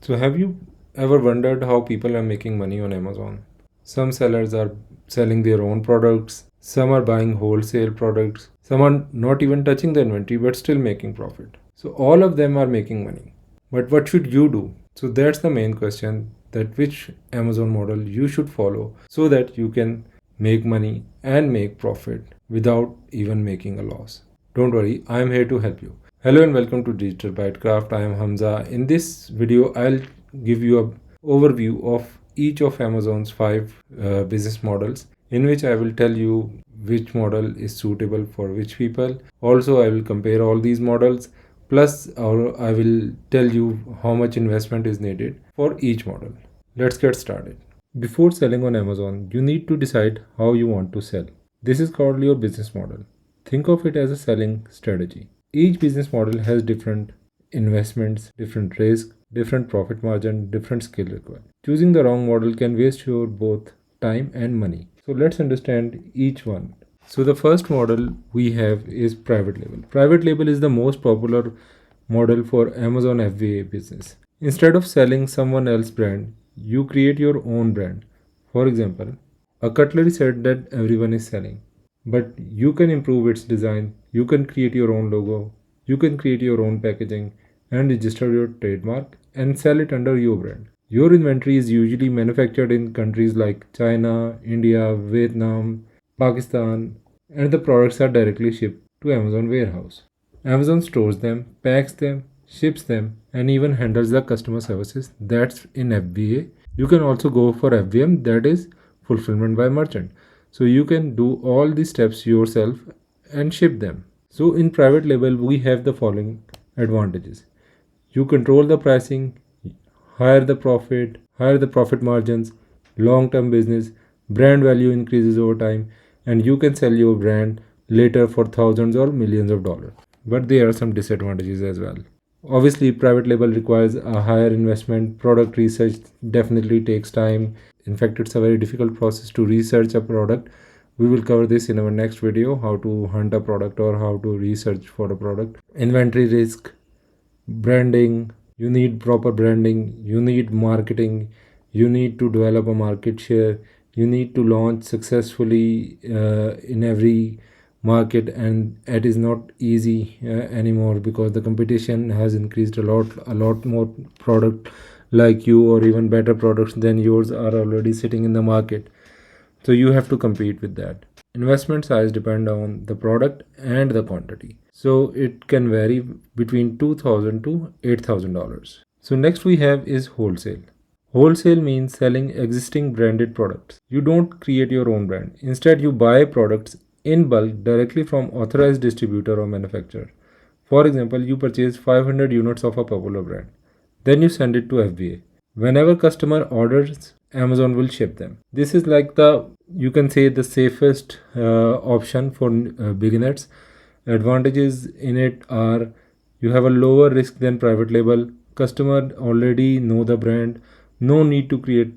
So have you ever wondered how people are making money on Amazon? Some sellers are selling their own products, some are buying wholesale products, some are not even touching the inventory but still making profit. So all of them are making money. But what should you do? So that's the main question, that which Amazon model you should follow so that you can make money and make profit without even making a loss. Don't worry, I am here to help you. Hello and welcome to Digital Bytecraft. I am Hamza. In this video, I'll give you an overview of each of Amazon's 5 business models, in which I will tell you which model is suitable for which people. Also, I will compare all these models. Plus, I will tell you how much investment is needed for each model. Let's get started. Before selling on Amazon, you need to decide how you want to sell. This is called your business model. Think of it as a selling strategy. Each business model has different investments, different risk, different profit margin, different skill required. Choosing the wrong model can waste your both time and money. So let's understand each one. So the first model we have is private label. Private label is the most popular model for Amazon FBA business. Instead of selling someone else's brand, you create your own brand. For example, a cutlery set that everyone is selling, but you can improve its design, you can create your own logo, you can create your own packaging and register your trademark and sell it under your brand. Your inventory is usually manufactured in countries like China, India, Vietnam, Pakistan, and the products are directly shipped to Amazon warehouse. Amazon stores them, packs them, ships them, and even handles the customer services. That's in FBA. You can also go for FBM, that is fulfillment by merchant. So you can do all these steps yourself and ship them. So in private label, we have the following advantages. You control the pricing, higher the profit margins, long-term business, brand value increases over time, and you can sell your brand later for thousands or millions of dollars. But there are some disadvantages as well. Obviously, private label requires a higher investment. Product research definitely takes time. In fact, it's a very difficult process to research a product. We will cover this in our next video, how to hunt a product or how to research for a product. Inventory risk, branding, you need proper branding, you need marketing, you need to develop a market share, you need to launch successfully in every market, and it is not easy anymore because the competition has increased a lot more product like you or even better products than yours are already sitting in the market. So you have to compete with that. Investment size depend on the product and the quantity. So it can vary between $2,000 to $8,000. So next we have is wholesale. Wholesale means selling existing branded products. You don't create your own brand. Instead, you buy products in bulk directly from authorized distributor or manufacturer. For example, you purchase 500 units of a popular brand. Then you send it to FBA. Whenever customer orders, Amazon will ship them. This is like you can say the safest option for beginners. Advantages in it are you have a lower risk than private label. Customer already know the brand. No need to create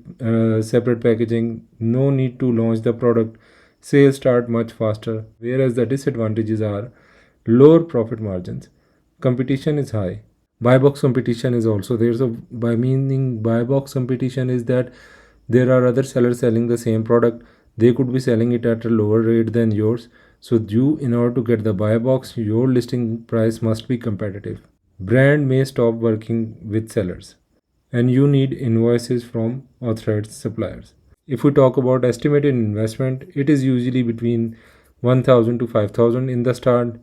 separate packaging. No need to launch the product. Sales start much faster. Whereas the disadvantages are lower profit margins. Competition is high. Buy box competition is also there. So buy box competition is that there are other sellers selling the same product. They could be selling it at a lower rate than yours. So in order to get the buy box, your listing price must be competitive. Brand may stop working with sellers, and you need invoices from authorized suppliers. If we talk about estimated investment, it is usually between 1,000 to 5,000 in the start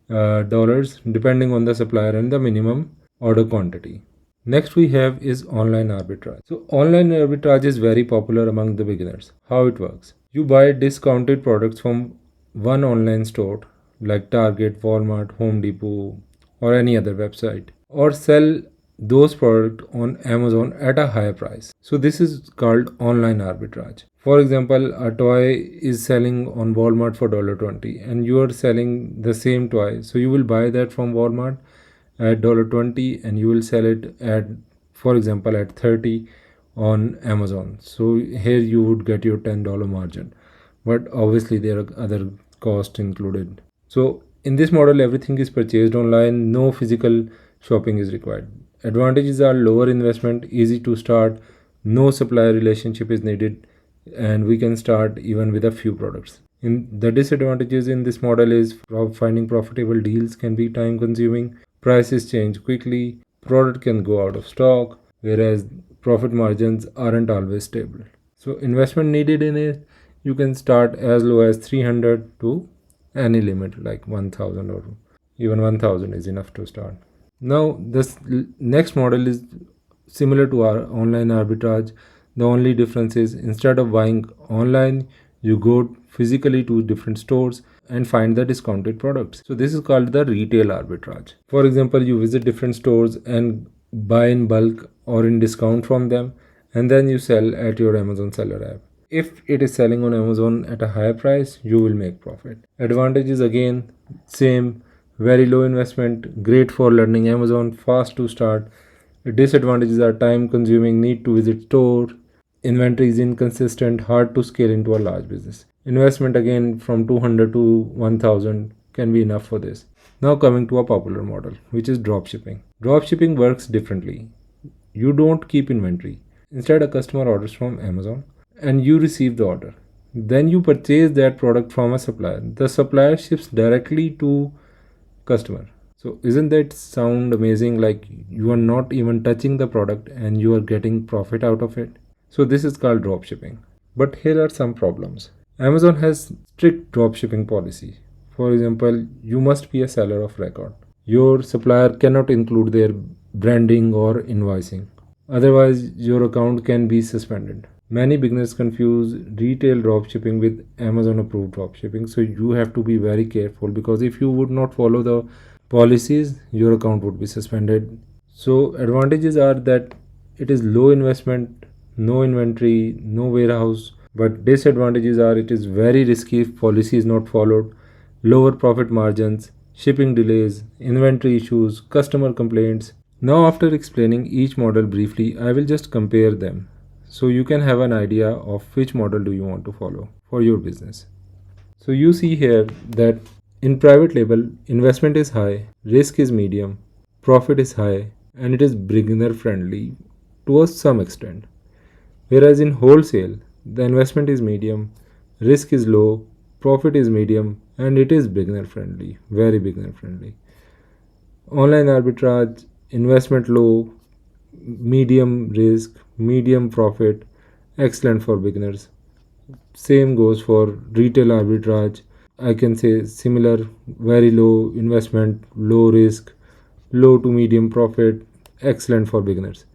dollars, depending on the supplier and the minimum order quantity. Next we have is online arbitrage. So online arbitrage is very popular among the beginners. How it works? You buy discounted products from one online store like Target, Walmart, Home Depot, or any other website, or sell those products on Amazon at a higher price. So this is called online arbitrage. For example, a toy is selling on Walmart for $20 and you are selling the same toy. So you will buy that from Walmart at $20 and you will sell it at, for example, at $30 on Amazon. So here you would get your $10 margin, but obviously there are other costs included. So in this model, everything is purchased online. No physical shopping is required. Advantages are lower investment, easy to start, no supplier relationship is needed, and we can start even with a few products. In the disadvantages in this model is finding profitable deals can be time consuming, prices change quickly, product can go out of stock, whereas profit margins aren't always stable. So investment needed in it, you can start as low as 300 to any limit like 1000 or even 1000 is enough to start. Now, this next model is similar to our online arbitrage. The only difference is instead of buying online, you go physically to different stores and find the discounted products. So, this is called the retail arbitrage. For example, you visit different stores and buy in bulk or in discount from them, and then you sell at your Amazon seller app. If it is selling on Amazon at a higher price, you will make profit. Advantages again, same, very low investment, great for learning Amazon, fast to start. Disadvantages are time consuming, need to visit store, inventory is inconsistent, hard to scale into a large business. Investment again from 200 to 1000 can be enough for this. Now coming to a popular model, which is dropshipping. Dropshipping works differently. You don't keep inventory. Instead, a customer orders from Amazon and you receive the order. Then you purchase that product from a supplier. The supplier ships directly to customer. So isn't that sound amazing? Like you are not even touching the product and you are getting profit out of it. So this is called dropshipping. But here are some problems. Amazon has strict dropshipping policy. For example, you must be a seller of record. Your supplier cannot include their branding or invoicing. Otherwise, your account can be suspended. Many beginners confuse retail dropshipping with Amazon approved dropshipping, so you have to be very careful because if you would not follow the policies, your account would be suspended. So, advantages are that it is low investment, no inventory, no warehouse, but disadvantages are it is very risky if policy is not followed, lower profit margins, shipping delays, inventory issues, customer complaints. Now, after explaining each model briefly, I will just compare them so you can have an idea of which model do you want to follow for your business. So you see here that in private label, investment is high, risk is medium, profit is high, and it is beginner friendly to some extent. Whereas in wholesale, the investment is medium, risk is low, profit is medium, and it is beginner friendly, very beginner friendly. Online arbitrage, investment low, medium risk, medium profit, excellent for beginners. Same goes for retail arbitrage. I can say similar, very low investment, low risk, low to medium profit, excellent for beginners.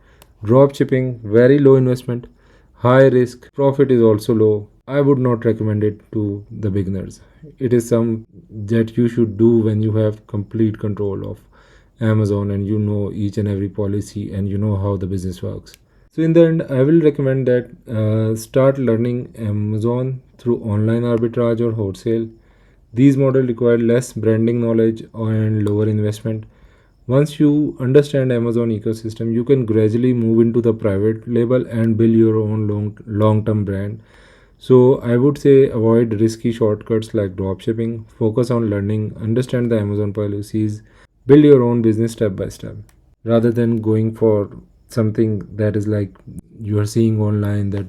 Drop shipping, very low investment, high risk, profit is also low. I would not recommend it to the beginners. It is some that you should do when you have complete control of Amazon and you know each and every policy and you know how the business works. So in the end, I will recommend that start learning Amazon through online arbitrage or wholesale. These models require less branding knowledge and lower investment. Once you understand Amazon ecosystem, you can gradually move into the private label and build your own long-term brand. So I would say avoid risky shortcuts like dropshipping, focus on learning, understand the Amazon policies, build your own business step by step rather than going for something that is like you are seeing online that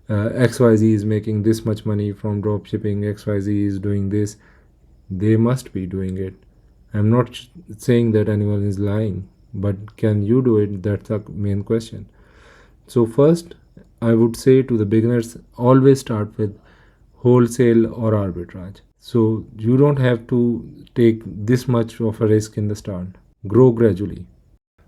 XYZ is making this much money from dropshipping, XYZ is doing this. They must be doing it. I'm not saying that anyone is lying, but can you do it? That's the main question. So first, I would say to the beginners, always start with wholesale or arbitrage. So you don't have to take this much of a risk in the start. Grow gradually.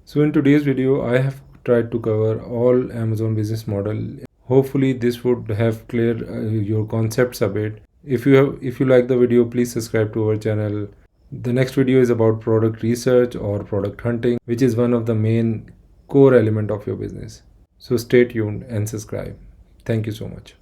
So in today's video, I have tried to cover all Amazon business model. Hopefully this would have cleared your concepts a bit. If you like the video, please subscribe to our channel. The next video is about product research or product hunting, which is one of the main core element of your business. So stay tuned and subscribe. Thank you so much.